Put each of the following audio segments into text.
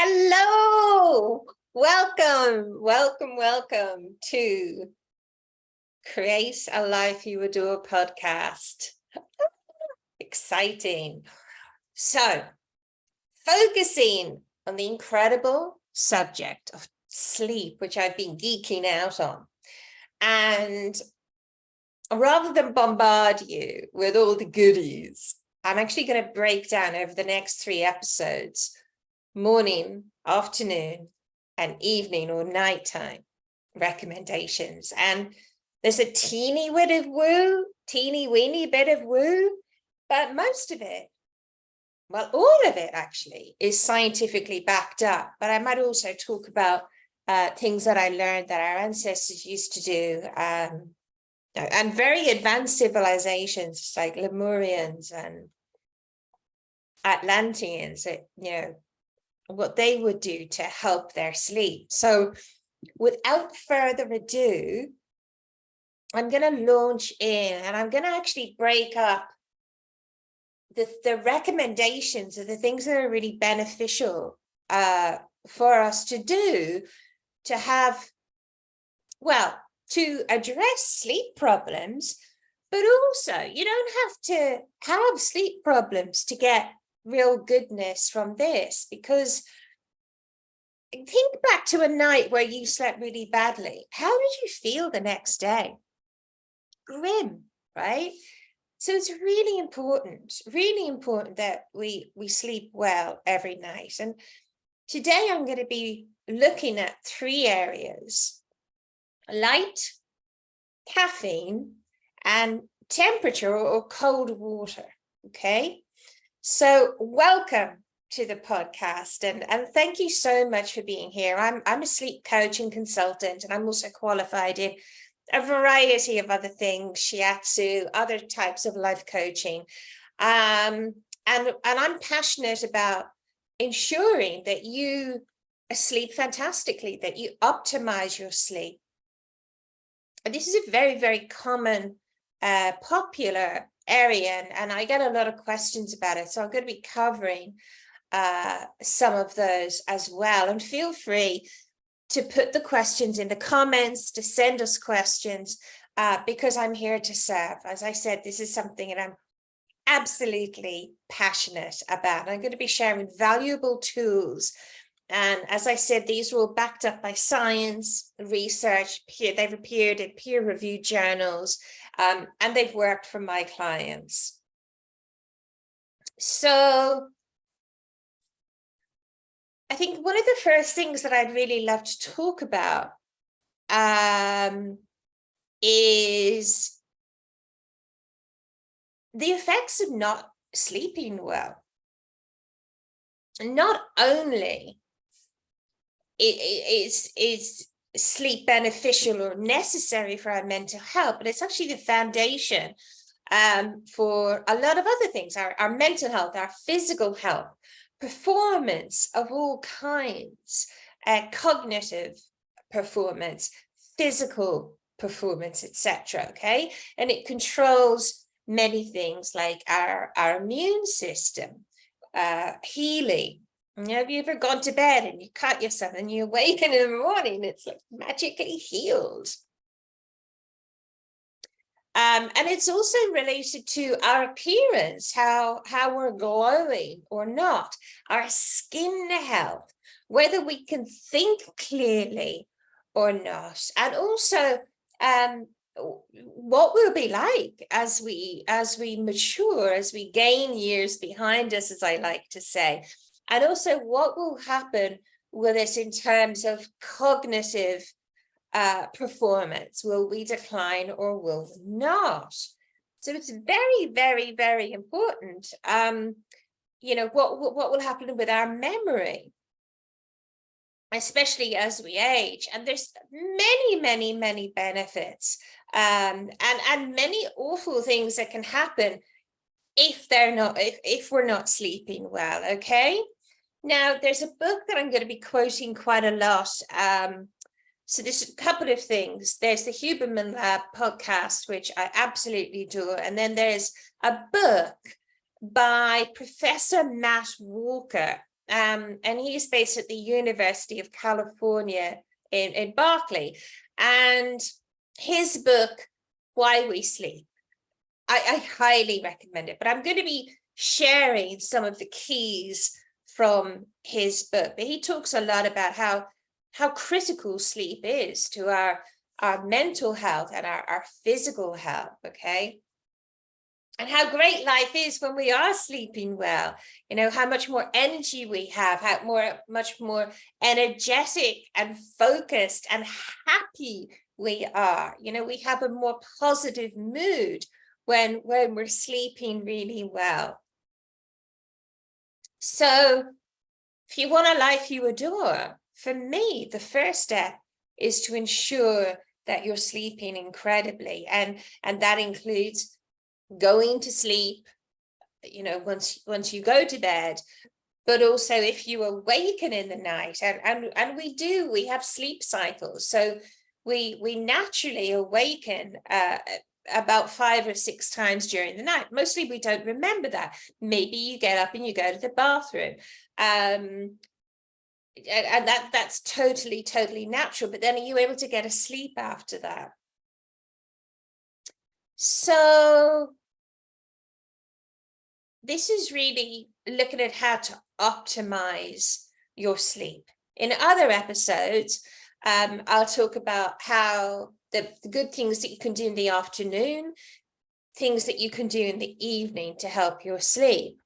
Hello, welcome to Create a Life You Adore podcast. Exciting. So, focusing on the incredible subject of sleep, which I've been geeking out on. And rather than bombard you with all the goodies, I'm actually going to break down over the next 3 episodes morning, afternoon, and evening or nighttime recommendations. And there's a teeny weeny bit of woo, but most of it, well, all of it actually is scientifically backed up. But I might also talk about things that I learned that our ancestors used to do, and very advanced civilizations like Lemurians and Atlanteans, what they would do to help their sleep. So without further ado, I'm going to launch in and I'm going to actually break up the recommendations of the things that are really beneficial for us to do to have, well, to address sleep problems, but also you don't have to have sleep problems to get real goodness from this, because think back to a night where you slept really badly. How did you feel the next day? Grim, right? So it's really important that we sleep well every night. And today I'm going to be looking at 3 areas: light, caffeine, and temperature or cold water. Okay. So welcome to the podcast, and thank you so much for being here. I'm a sleep coach and consultant, and I'm also qualified in a variety of other things, shiatsu, other types of life coaching. And I'm passionate about ensuring that you sleep fantastically, that you optimize your sleep. And this is a very, very common, popular area, and I get a lot of questions about it. So I'm going to be covering some of those as well. And feel free to put the questions in the comments, to send us questions, because I'm here to serve. As I said, this is something that I'm absolutely passionate about. I'm going to be sharing valuable tools. And as I said, these are all backed up by science, research. They've appeared in peer-reviewed journals, and they've worked for my clients. So I think one of the first things that I'd really love to talk about is the effects of not sleeping well. Not only is sleep beneficial or necessary for our mental health, but it's actually the foundation for a lot of other things: our mental health, our physical health, performance of all kinds, cognitive performance, physical performance, etc. Okay, and it controls many things like our immune system, healing. Have you ever gone to bed and you cut yourself and you awaken in the morning, it's like magically healed. And it's also related to our appearance, how we're glowing or not, our skin health, whether we can think clearly or not, and also what we'll be like as we mature, as we gain years behind us, as I like to say. And also what will happen with us in terms of cognitive performance. Will we decline or will we not? So it's very, very, very important. What will happen with our memory, especially as we age. And there's many, many, many benefits, and many awful things that can happen if we're not sleeping well. Okay. Now, there's a book that I'm going to be quoting quite a lot. So there's a couple of things. There's the Huberman Lab podcast, which I absolutely do. And then there's a book by Professor Matt Walker, and he's based at the University of California in Berkeley. And his book, Why We Sleep, I highly recommend it. But I'm going to be sharing some of the keys from his book. But he talks a lot about how critical sleep is to our mental health and our physical health, okay? And how great life is when we are sleeping well, you know, how much more energy we have, much more energetic and focused and happy we are. You know, we have a more positive mood when we're sleeping really well. So if you want a life you adore, for me, the first step is to ensure that you're sleeping incredibly. And that includes going to sleep, you know, once you go to bed, but also if you awaken in the night, and we have sleep cycles. So we naturally awaken about 5 or 6 times during the night. Mostly we don't remember that. Maybe you get up and you go to the bathroom. And that's totally natural. But then are you able to get a sleep after that? So this is really looking at how to optimize your sleep. In other episodes, I'll talk about how the good things that you can do in the afternoon, things that you can do in the evening to help your sleep.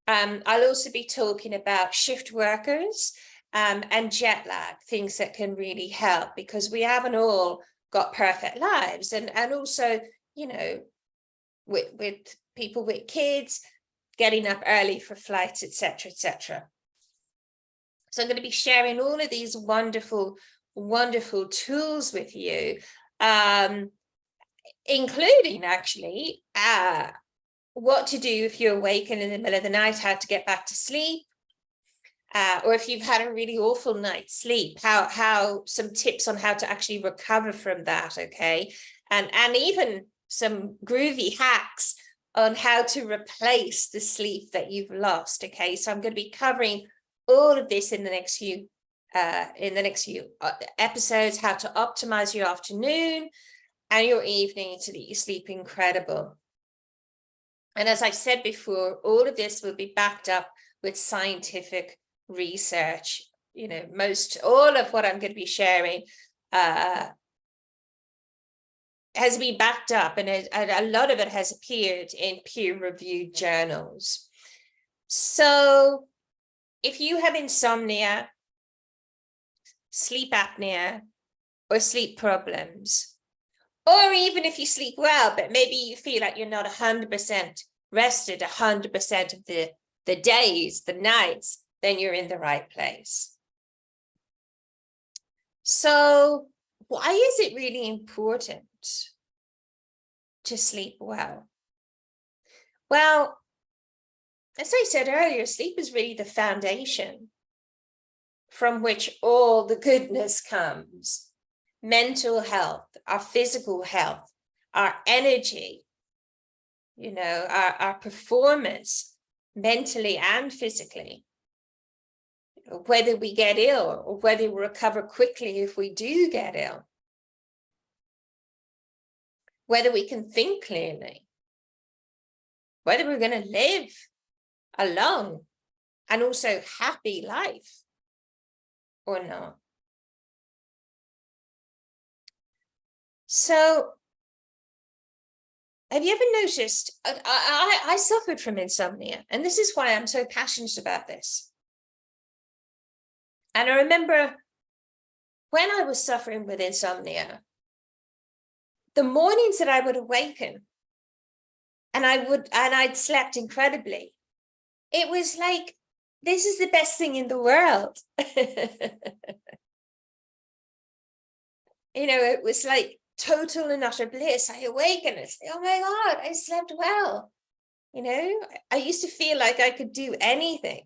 I'll also be talking about shift workers and jet lag, things that can really help, because we haven't all got perfect lives. And also, you know, with people with kids, getting up early for flights, etc., etc. So I'm going to be sharing all of these wonderful tools with you, including actually what to do if you awaken in the middle of the night, how to get back to sleep, or if you've had a really awful night's sleep, how some tips on how to actually recover from that, okay? And even some groovy hacks on how to replace the sleep that you've lost, okay? So I'm going to be covering all of this in the next few episodes, how to optimize your afternoon and your evening so that you sleep incredible. And as I said before, all of this will be backed up with scientific research. You know, all of what I'm going to be sharing has been backed up, and a lot of it has appeared in peer-reviewed journals. So if you have insomnia, sleep apnea, or sleep problems, or even if you sleep well, but maybe you feel like you're not 100% rested 100% of the days, the nights, then you're in the right place. So why is it really important to sleep well? Well, as I said earlier, sleep is really the foundation from which all the goodness comes. Mental health, our physical health, our energy, you know, our performance mentally and physically. Whether we get ill or whether we recover quickly if we do get ill. Whether we can think clearly. Whether we're going to live a long and also happy life or not. So, have you ever noticed, I suffered from insomnia, and this is why I'm so passionate about this. And I remember when I was suffering with insomnia, the mornings that I would awaken and I'd slept incredibly, it was like, this is the best thing in the world. You know, it was like total and utter bliss. I awaken and say, oh my God, I slept well. You know, I used to feel like I could do anything.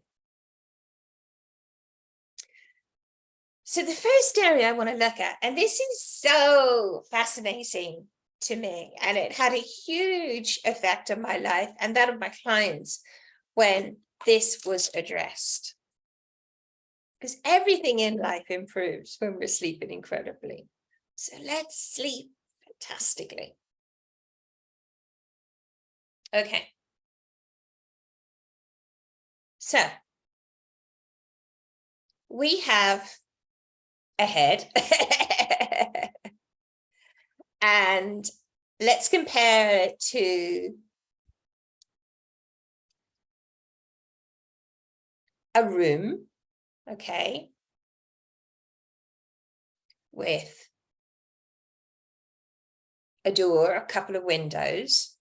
So the first area I want to look at, and this is so fascinating to me, and it had a huge effect on my life and that of my clients when this was addressed. because everything in life improves when we're sleeping incredibly. So let's sleep fantastically. Okay. So we have a head and let's compare it to a room, okay, with a door, a couple of windows.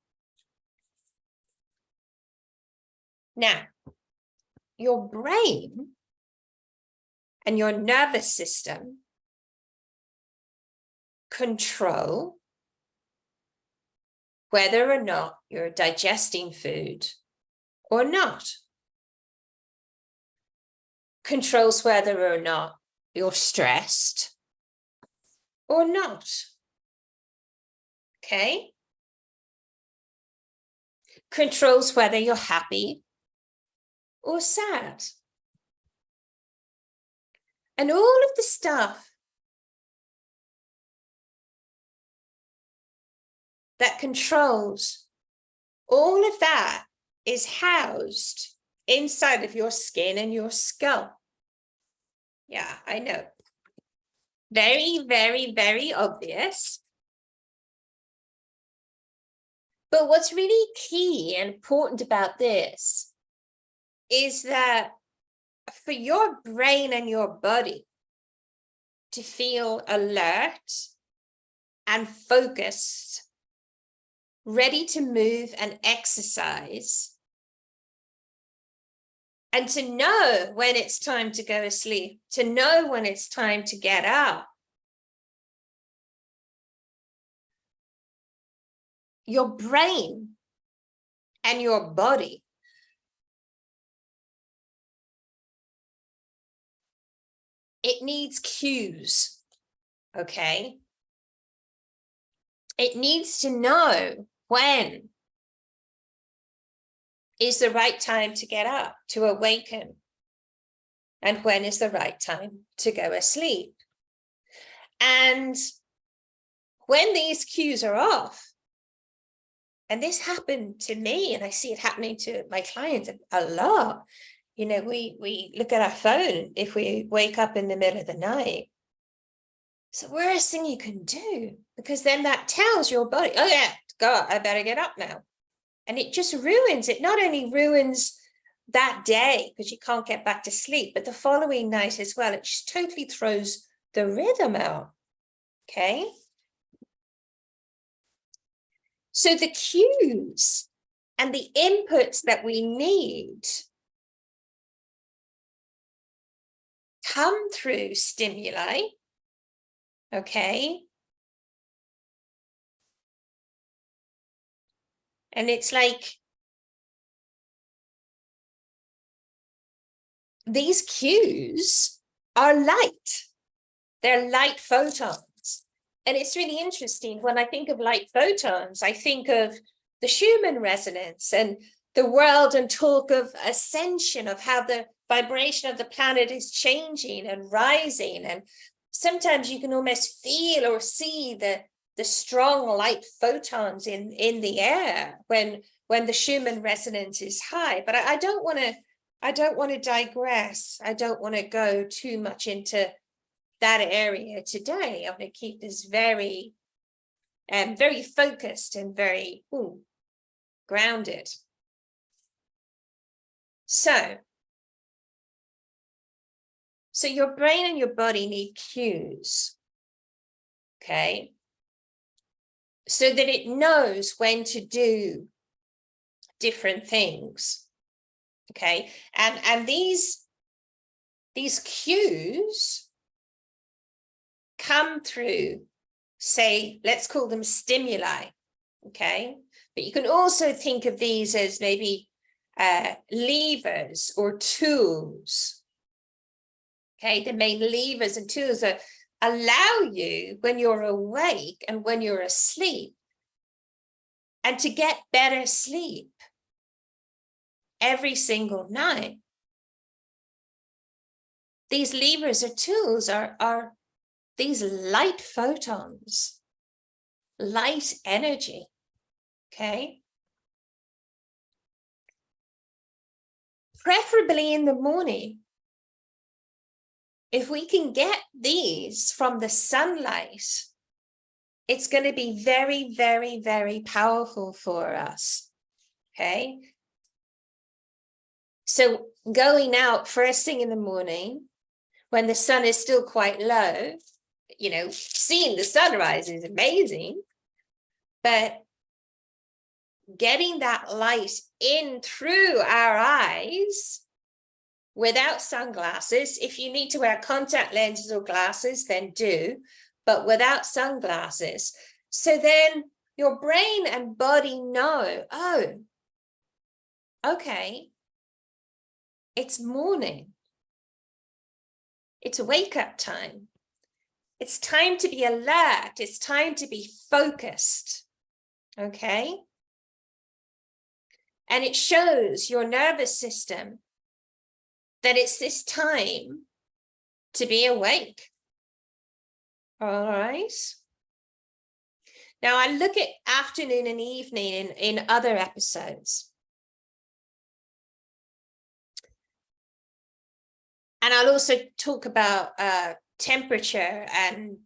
Now, your brain and your nervous system control whether or not you're digesting food or not. Controls whether or not you're stressed or not. Okay? Controls whether you're happy or sad. And all of the stuff that controls all of that is housed inside of your skin and your skull. Yeah, I know. Very, very, very obvious. But what's really key and important about this is that for your brain and your body to feel alert and focused, ready to move and exercise, and to know when it's time to go to sleep, to know when it's time to get up, your brain and your body it needs cues, okay? It needs to know when is the right time to get up, to awaken, and when is the right time to go asleep. And when these cues are off, and this happened to me, and I see it happening to my clients a lot, you know, we look at our phone if we wake up in the middle of the night. It's the worst thing you can do, because then that tells your body, oh yeah, God, I better get up now. And it just ruins it. Not only ruins that day because you can't get back to sleep, but the following night as well. It just totally throws the rhythm out. Okay. So the cues and the inputs that we need come through stimuli. Okay. And it's like these cues are light. They're light photons. And it's really interesting. When I think of light photons, I think of the Schumann resonance and the world and talk of ascension, of how the vibration of the planet is changing and rising. And sometimes you can almost feel or see the strong light photons in the air when the Schumann resonance is high. But I don't want to digress. I don't want to go too much into that area today. I'm going to keep this very focused and very grounded. So your brain and your body need cues, okay, so that it knows when to do different things, okay, and these cues come through, say, let's call them stimuli, okay, but you can also think of these as maybe levers or tools. Okay, the main levers and tools that allow you when you're awake and when you're asleep, and to get better sleep every single night. these levers or tools are these light photons, light energy, okay? Preferably in the morning. If we can get these from the sunlight, it's going to be very, very, very powerful for us, okay? So going out first thing in the morning, when the sun is still quite low, you know, seeing the sunrise is amazing, but getting that light in through our eyes without sunglasses, if you need to wear contact lenses or glasses, then do, but without sunglasses. So then your brain and body know, oh, okay, it's morning. It's wake up time. It's time to be alert. It's time to be focused. Okay. And it shows your nervous system that it's this time to be awake. All right. Now I look at afternoon and evening in other episodes. And I'll also talk about temperature, and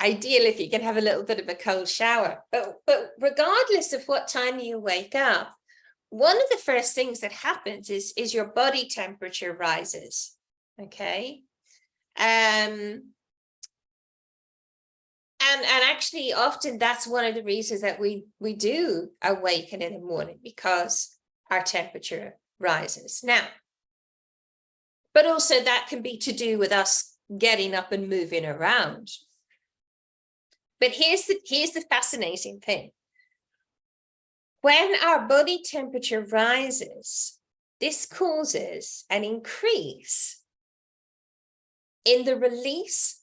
ideal if you can have a little bit of a cold shower. But regardless of what time you wake up, one of the first things that happens is your body temperature rises. Okay. And actually often that's one of the reasons that we do awaken in the morning, because our temperature rises. Now, but also that can be to do with us getting up and moving around. But here's the fascinating thing. When our body temperature rises, this causes an increase in the release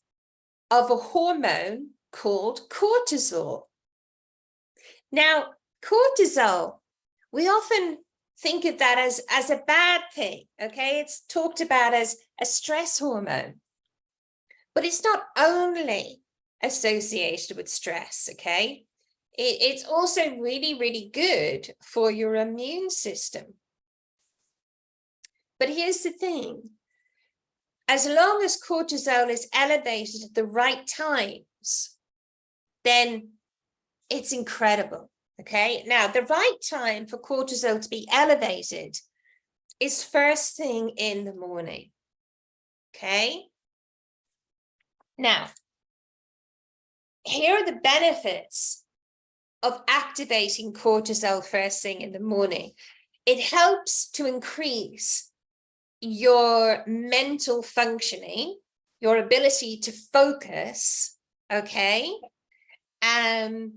of a hormone called cortisol. Now, cortisol, we often think of that as a bad thing, okay? It's talked about as a stress hormone, but it's not only associated with stress, okay? It's also really, really good for your immune system. But here's the thing. As long as cortisol is elevated at the right times, then it's incredible, okay? Now, the right time for cortisol to be elevated is first thing in the morning, okay? Now, here are the benefits of activating cortisol first thing in the morning. It helps to increase your mental functioning, your ability to focus, okay? And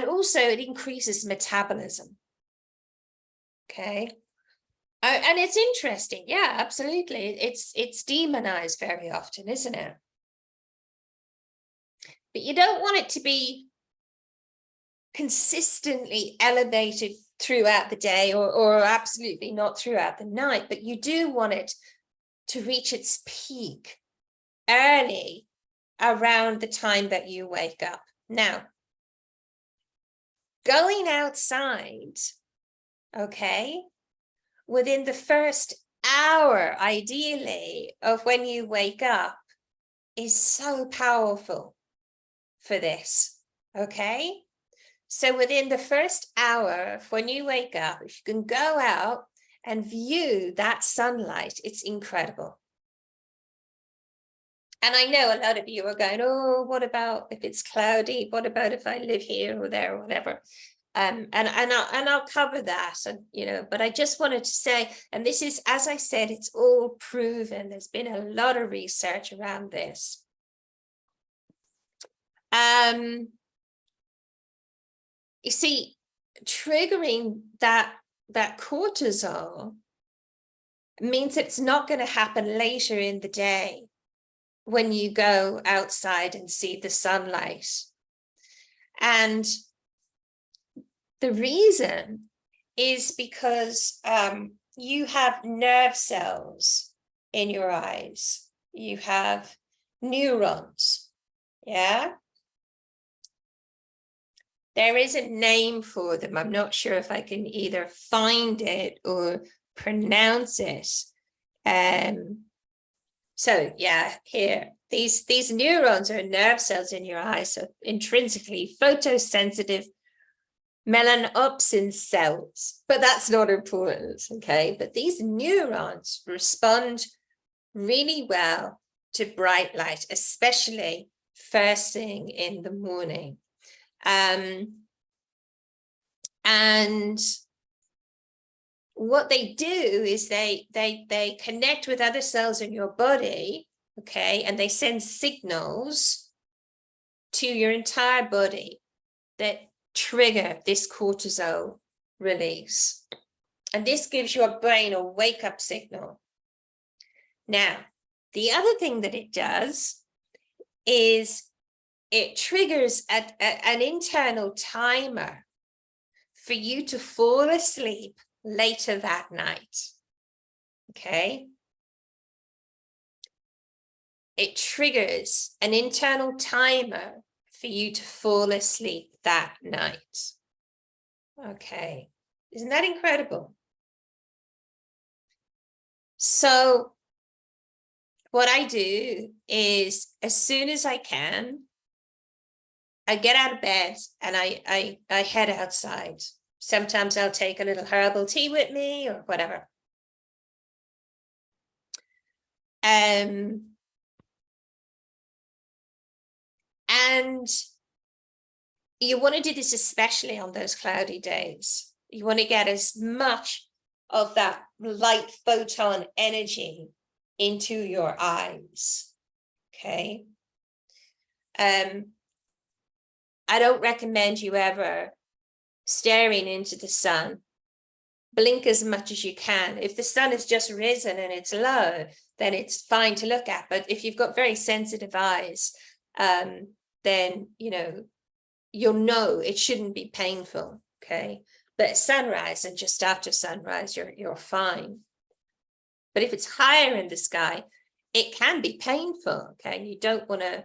also it increases metabolism, okay? And it's interesting, yeah, absolutely. It's demonized very often, isn't it? But you don't want it to be consistently elevated throughout the day, or absolutely not throughout the night, but you do want it to reach its peak early around the time that you wake up. Now, going outside, okay, within the first hour, ideally, of when you wake up is so powerful for this, okay? So within the first hour of when you wake up, if you can go out and view that sunlight, it's incredible. And I know a lot of you are going, oh, what about if it's cloudy? What about if I live here or there or whatever? And I'll cover that, and you know, but I just wanted to say, and this is, as I said, it's all proven. There's been a lot of research around this. You see, triggering that cortisol means it's not going to happen later in the day when you go outside and see the sunlight. And the reason is because you have nerve cells in your eyes, you have neurons. Yeah. There is a name for them. I'm not sure if I can either find it or pronounce it. So yeah, here, these neurons are nerve cells in your eye, so intrinsically photosensitive melanopsin cells, but that's not important, okay? But these neurons respond really well to bright light, especially first thing in the morning. And what they do is they connect with other cells in your body, okay, and they send signals to your entire body that trigger this cortisol release. And this gives your brain a wake-up signal. Now, the other thing that it does is it triggers an internal timer for you to fall asleep later that night. Okay? It triggers an internal timer for you to fall asleep that night. Okay. Isn't that incredible? So what I do is, as soon as I can, I get out of bed and I head outside. Sometimes I'll take a little herbal tea with me or whatever. And you want to do this especially on those cloudy days. You want to get as much of that light photon energy into your eyes. Okay. I don't recommend you ever staring into the sun. Blink as much as you can. If the sun has just risen and it's low, then it's fine to look at. But if you've got very sensitive eyes, then, you'll know it shouldn't be painful. Okay. But at sunrise and just after sunrise, you're fine. But if it's higher in the sky, it can be painful. Okay. You don't want to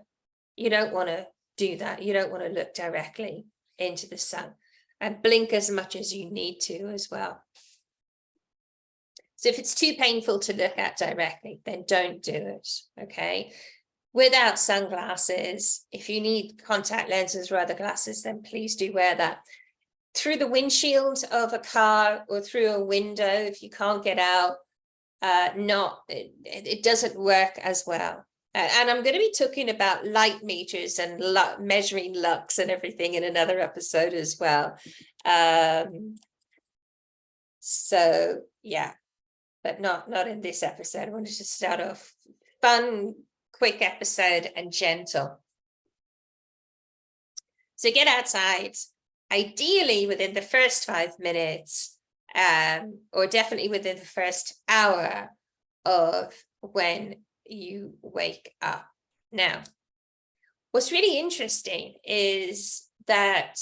do that. You don't want to look directly into the sun, and blink as much as you need to as well. So if it's too painful to look at directly, then don't do it. Okay. Without sunglasses, if you need contact lenses or other glasses, then please do wear that. Through the windshield of a car or through a window, if you can't get out, it doesn't work as well. And I'm going to be talking about light meters and measuring lux and everything in another episode as well. So yeah, but not in this episode. I wanted to start off fun, quick episode and gentle. So get outside, ideally within the first 5 minutes, or definitely within the first hour of when you wake up. Now, what's really interesting is that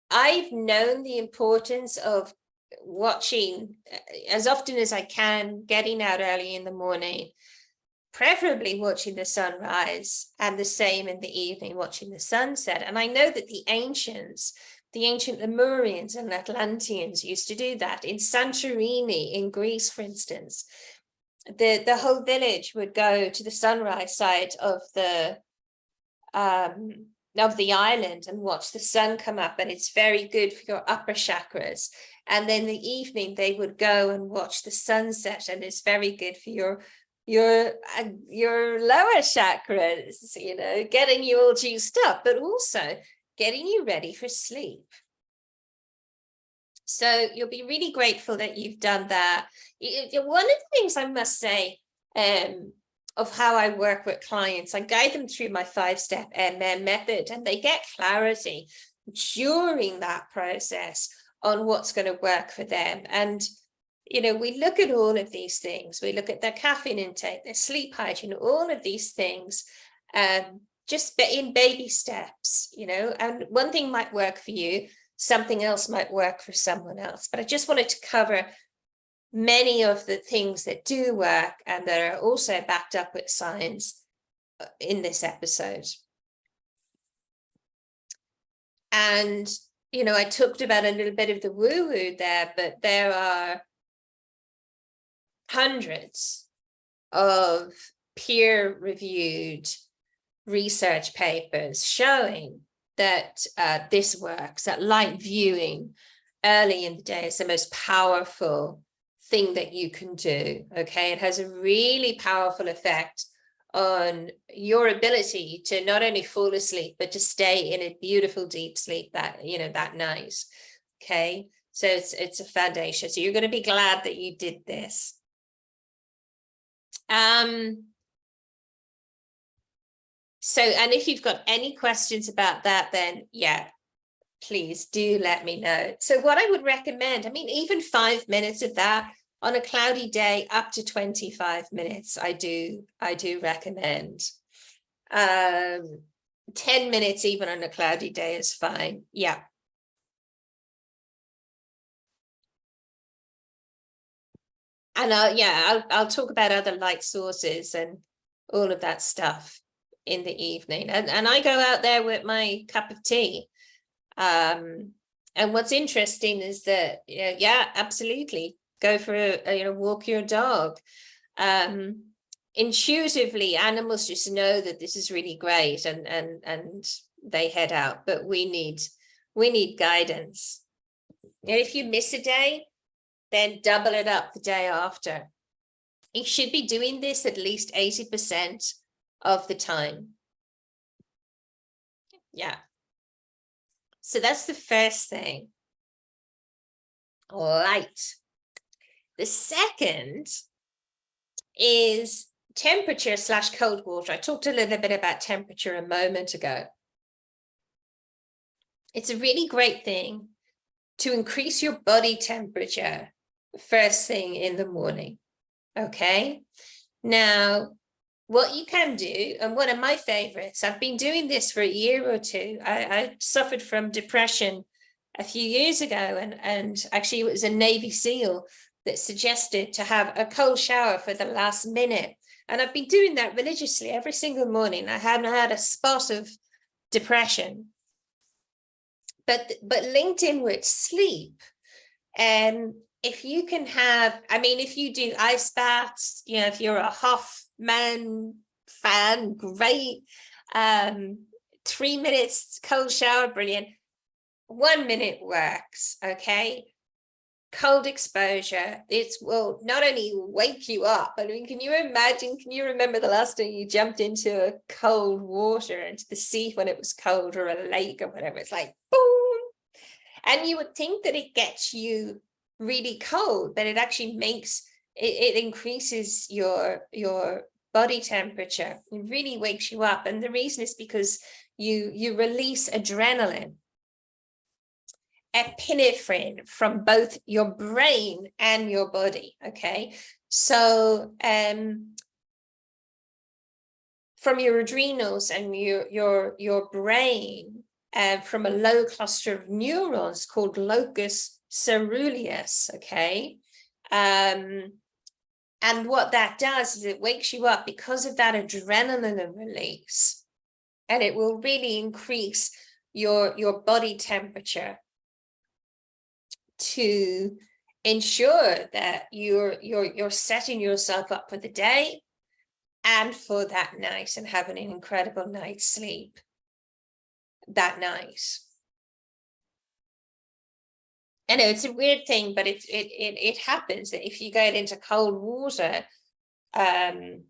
I've known the importance of watching as often as I can, getting out early in the morning, preferably watching the sunrise, and the same in the evening, watching the sunset. And I know that the ancient Lemurians and Atlanteans used to do that. In Santorini, in Greece, for instance, the whole village would go to the sunrise side of the island and watch the sun come up, and it's very good for your upper chakras. And then the evening they would go and watch the sunset, and it's very good for your lower chakras, getting you all juiced up, but also getting you ready for sleep. So you'll be really grateful that you've done that. One of the things I must say of how I work with clients, I guide them through my 5-step MM method, and they get clarity during that process on what's going to work for them. And we look at all of these things. We look at their caffeine intake, their sleep hygiene, all of these things, just in baby steps, and one thing might work for you, something else might work for someone else. But I just wanted to cover many of the things that do work and that are also backed up with science in this episode. And, you know, I talked about a little bit of the woo-woo there, but there are hundreds of peer-reviewed research papers showing that this works, that light viewing early in the day is the most powerful thing that you can do. Okay, it has a really powerful effect on your ability to not only fall asleep, but to stay in a beautiful deep sleep that, you know, that night. Okay, so it's a foundation. So you're going to be glad that you did this. So, and if you've got any questions about that, then yeah, please do let me know. So what I would recommend, I mean, even 5 minutes of that on a cloudy day, up to 25 minutes, I do recommend. 10 minutes even on a cloudy day is fine. Yeah. And I'll talk about other light sources and all of that stuff in the evening. And I go out there with my cup of tea. And what's interesting is that, yeah, absolutely. Go for a walk your dog. Intuitively, animals just know that this is really great and they head out, but we need guidance. And if you miss a day, then double it up the day after. You should be doing this at least 80% of the time. Yeah. So that's the first thing. Light. The second is temperature / cold water. I talked a little bit about temperature a moment ago. It's a really great thing to increase your body temperature first thing in the morning. Okay. Now, what you can do, and one of my favorites, I've been doing this for a year or two. I suffered from depression a few years ago, and actually it was a Navy SEAL that suggested to have a cold shower for the last minute. And I've been doing that religiously every single morning. I hadn't had a spot of depression. But linked in with sleep, if you can have, I mean, if you do ice baths, you know, if you're a Hoffman fan, great. 3 minutes cold shower, brilliant. 1 minute works, okay? Cold exposure, it will not only wake you up, I mean, can you remember the last time you jumped into a cold water, into the sea when it was cold, or a lake or whatever? It's like, boom. And you would think that it gets you really cold, but it actually it increases your body temperature. It really wakes you up. And the reason is because you release adrenaline, epinephrine from both your brain and your body. Okay, so from your adrenals and your brain, from a low cluster of neurons called locus ceruleus. Okay, and what that does is it wakes you up because of that adrenaline release, and it will really increase your body temperature to ensure that you're setting yourself up for the day and for that night, and having an incredible night's sleep that night. I know it's a weird thing, but it happens that if you get into cold water, that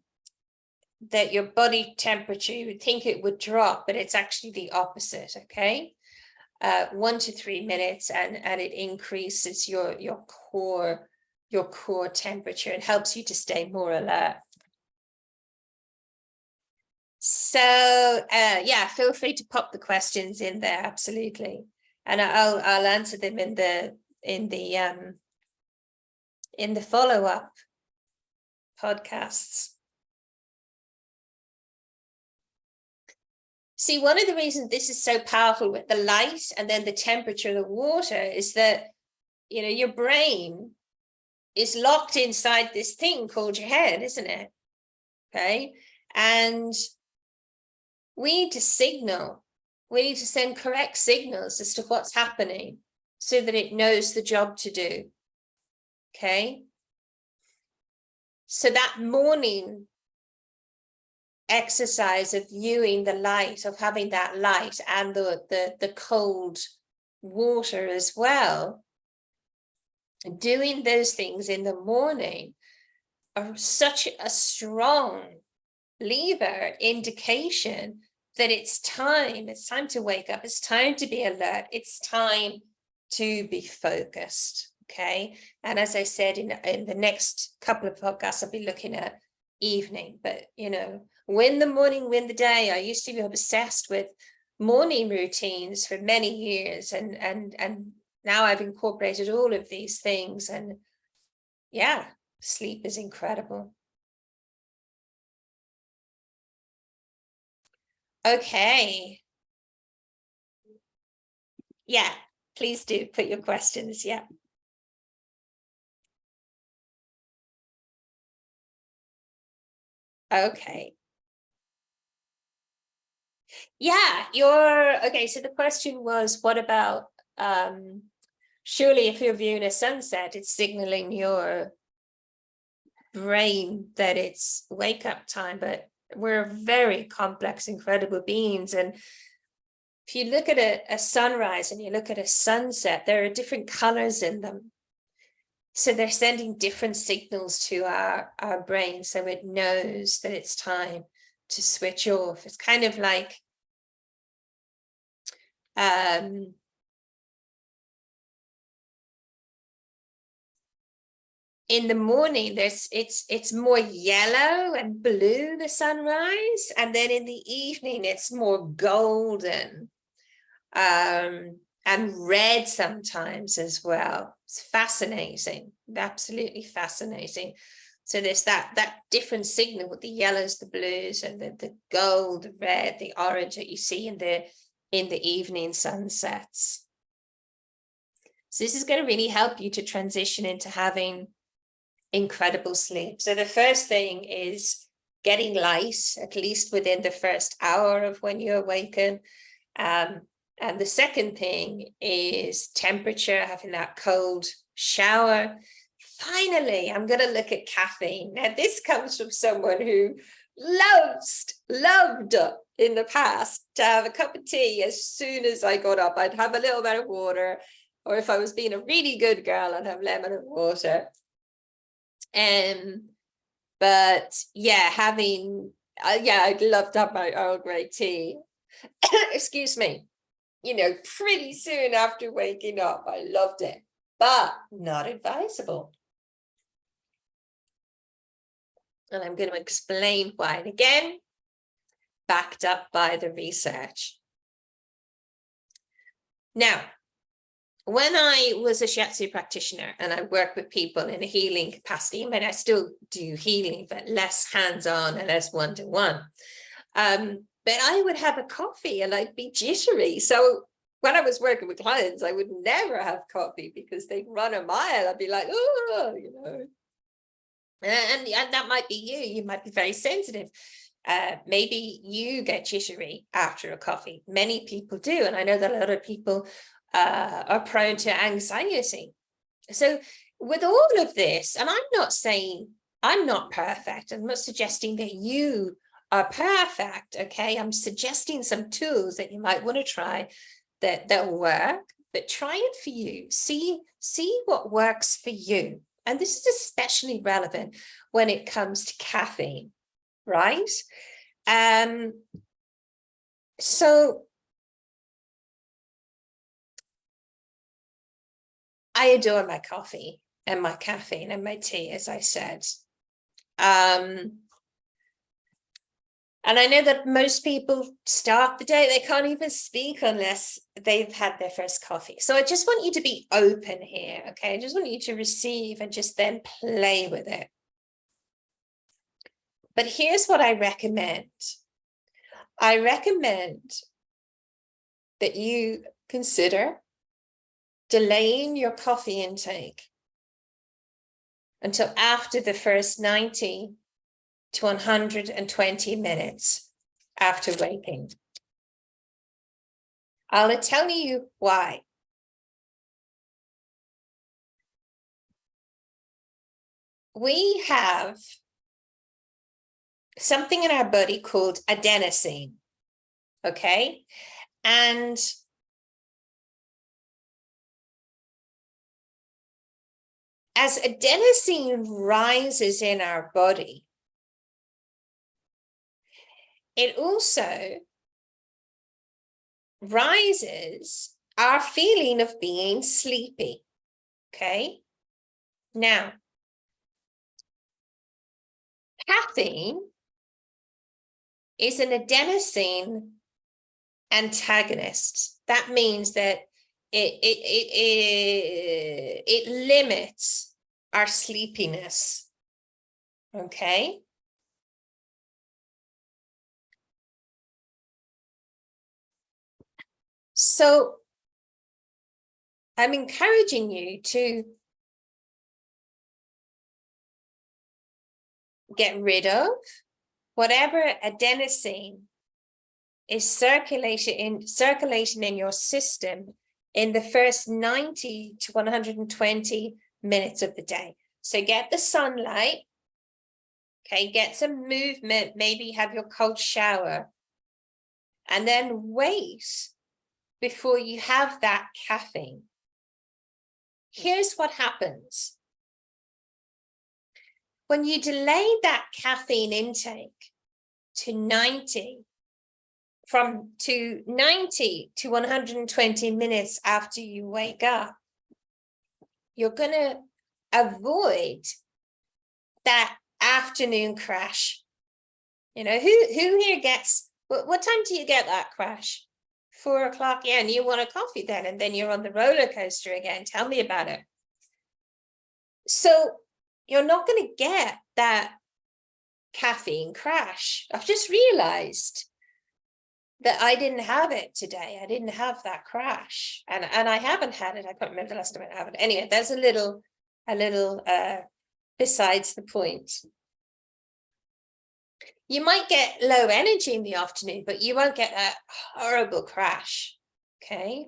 your body temperature, you would think it would drop, but it's actually the opposite. Okay, 1 to 3 minutes, and it increases your core temperature. It helps you to stay more alert. So yeah, feel free to pop the questions in there, absolutely, and I'll answer them in the follow-up podcasts. See, one of the reasons this is so powerful with the light and then the temperature of the water is that, you know, your brain is locked inside this thing called your head, isn't it? Okay. And we need to signal, we need to send correct signals as to what's happening so that it knows the job to do. Okay. So that morning exercise of viewing the light, of having that light and the cold water as well, doing those things in the morning are such a strong lever indication that it's time to wake up, it's time to be alert, it's time to be focused. Okay. And as I said, in the next couple of podcasts, I'll be looking at evening, but you know, win the morning, win the day. I used to be obsessed with morning routines for many years, and now I've incorporated all of these things, and yeah, sleep is incredible. Okay. Yeah, please do put your questions. Yeah. Okay. Yeah, okay. So the question was, what about, surely if you're viewing a sunset, it's signaling your brain that it's wake up time, but we're very complex, incredible beings. And if you look at a sunrise and you look at a sunset, there are different colors in them. So they're sending different signals to our brain, so it knows that it's time to switch off. It's kind of like in the morning, it's more yellow and blue, the sunrise, and then in the evening it's more golden and red sometimes as well. It's fascinating, absolutely fascinating. So there's that different signal with the yellows, the blues, and the gold, the red, the orange that you see in the evening sunsets. So this is going to really help you to transition into having incredible sleep. So the first thing is getting light, at least within the first hour of when you awaken. And the second thing is temperature, having that cold shower. Finally, I'm going to look at caffeine. Now, this comes from someone who loved in the past to have a cup of tea as soon as I got up. I'd have a little bit of water, or if I was being a really good girl, I'd have lemon and water. But yeah, I'd love to have my Earl Grey tea. Excuse me. You know, pretty soon after waking up, I loved it, but not advisable. And I'm going to explain why. And again, backed up by the research. Now, when I was a shiatsu practitioner and I work with people in a healing capacity, I mean, I still do healing, but less hands-on and less one-to-one. But I would have a coffee and I'd be jittery. So when I was working with clients, I would never have coffee because they'd run a mile. I'd be like, oh, you know. And that might be you. You might be very sensitive. Maybe you get jittery after a coffee. Many people do. And I know that a lot of people are prone to anxiety. So with all of this, and I'm not saying I'm not perfect, I'm not suggesting that you are perfect, okay? I'm suggesting some tools that you might want to try that work, but try it for you. See what works for you. And this is especially relevant when it comes to caffeine, right? So I adore my coffee and my caffeine and my tea, as I said. And I know that most people start the day, they can't even speak unless they've had their first coffee. So I just want you to be open here, okay? I just want you to receive and just then play with it. But here's what I recommend. I recommend that you consider delaying your coffee intake until after the first 90 to 120 minutes after waking. I'll tell you why. We have something in our body called adenosine, okay? And as adenosine rises in our body, it also rises our feeling of being sleepy, okay? Now, caffeine is an adenosine antagonist. That means that it limits our sleepiness, okay? So I'm encouraging you to get rid of whatever adenosine is circulating in your system in the first 90 to 120 minutes of the day. So get the sunlight, okay, get some movement, maybe have your cold shower, and then wait before you have that caffeine. Here's what happens. When you delay that caffeine intake to 90 to 120 minutes after you wake up, you're going to avoid that afternoon crash. You know, who here gets, what time do you get that crash? 4 o'clock, yeah, and you want a coffee then, and then you're on the roller coaster again. Tell me about it. So you're not going to get that caffeine crash. I've just realized that I didn't have it today. I didn't have that crash, and I haven't had it. I can't remember the last time I had it. Anyway, there's a little besides the point. You might get low energy in the afternoon, but you won't get that horrible crash, okay?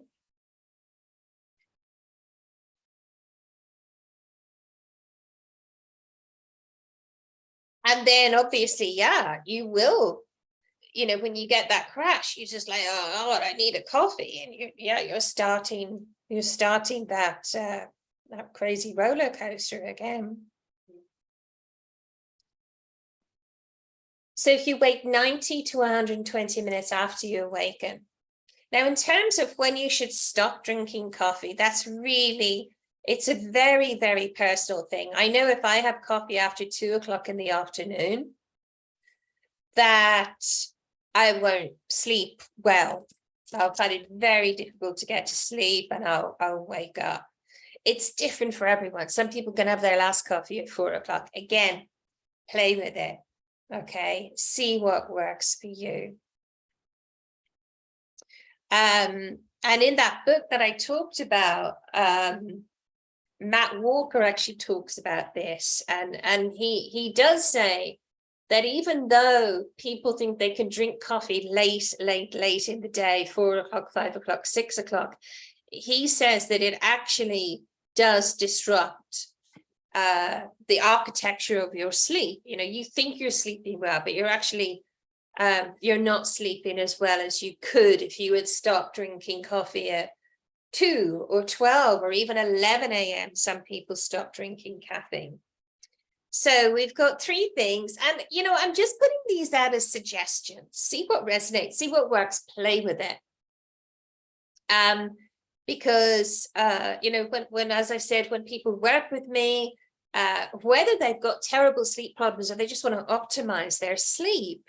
And then obviously, yeah, you will, you know, when you get that crash, you're just like, oh God, I need a coffee. And you're starting that, that crazy roller coaster again. So if you wait 90 to 120 minutes after you awaken. Now, in terms of when you should stop drinking coffee, that's really, it's a very, very personal thing. I know if I have coffee after 2 o'clock in the afternoon, that I won't sleep well. I'll find it very difficult to get to sleep, and I'll wake up. It's different for everyone. Some people can have their last coffee at 4 o'clock. Again, play with it. Okay, see what works for you. And in that book that I talked about, Matt Walker actually talks about this, and he does say that even though people think they can drink coffee late in the day, 4 o'clock, 5 o'clock, 6 o'clock, he says that it actually does disrupt the architecture of your sleep. You know, you think you're sleeping well, but you're actually you're not sleeping as well as you could if you had stopped drinking coffee at 2 or 12 or even 11 a.m. Some people stop drinking caffeine. So we've got 3 things, and you know, I'm just putting these out as suggestions. See what resonates, see what works, play with it. Because you know, when as I said, when people work with me, whether they've got terrible sleep problems or they just want to optimize their sleep,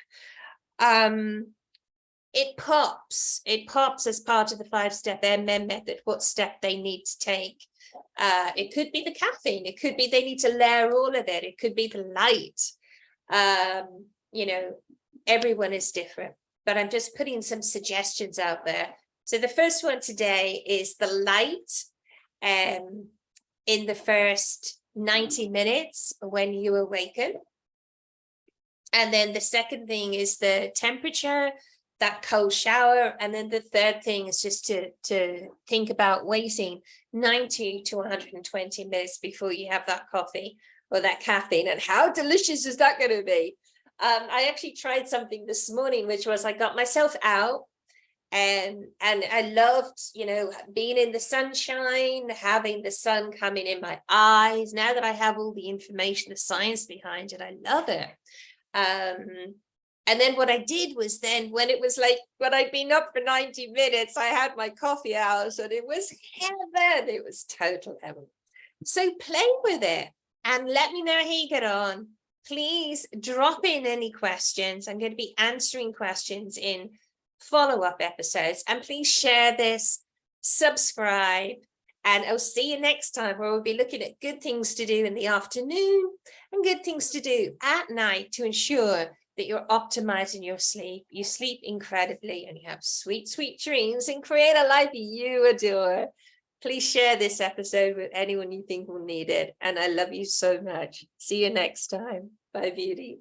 it pops as part of the 5-step MM method, what step they need to take. It could be the caffeine, it could be they need to layer all of it, it could be the light. You know, everyone is different, but I'm just putting some suggestions out there. So the first one today is the light in the first 90 minutes when you awaken. And then the second thing is the temperature, that cold shower. And then the third thing is just to think about waiting 90 to 120 minutes before you have that coffee or that caffeine. And how delicious is that going to be? I actually tried something this morning, which was I got myself out and I loved, being in the sunshine, having the sun coming in my eyes. Now that I have all the information, the science behind it, I love it. And then what I did was then when it was like, when I'd been up for 90 minutes, I had my coffee hours and it was heaven. It was total heaven. So play with it and let me know how you get on. Please drop in any questions. I'm going to be answering questions in follow-up episodes, and please share this, subscribe, and I'll see you next time where we'll be looking at good things to do in the afternoon and good things to do at night to ensure that you're optimizing your sleep. You sleep incredibly and you have sweet, sweet dreams and create a life you adore. Please share this episode with anyone you think will need it. And I love you so much. See you next time. Bye, beauty.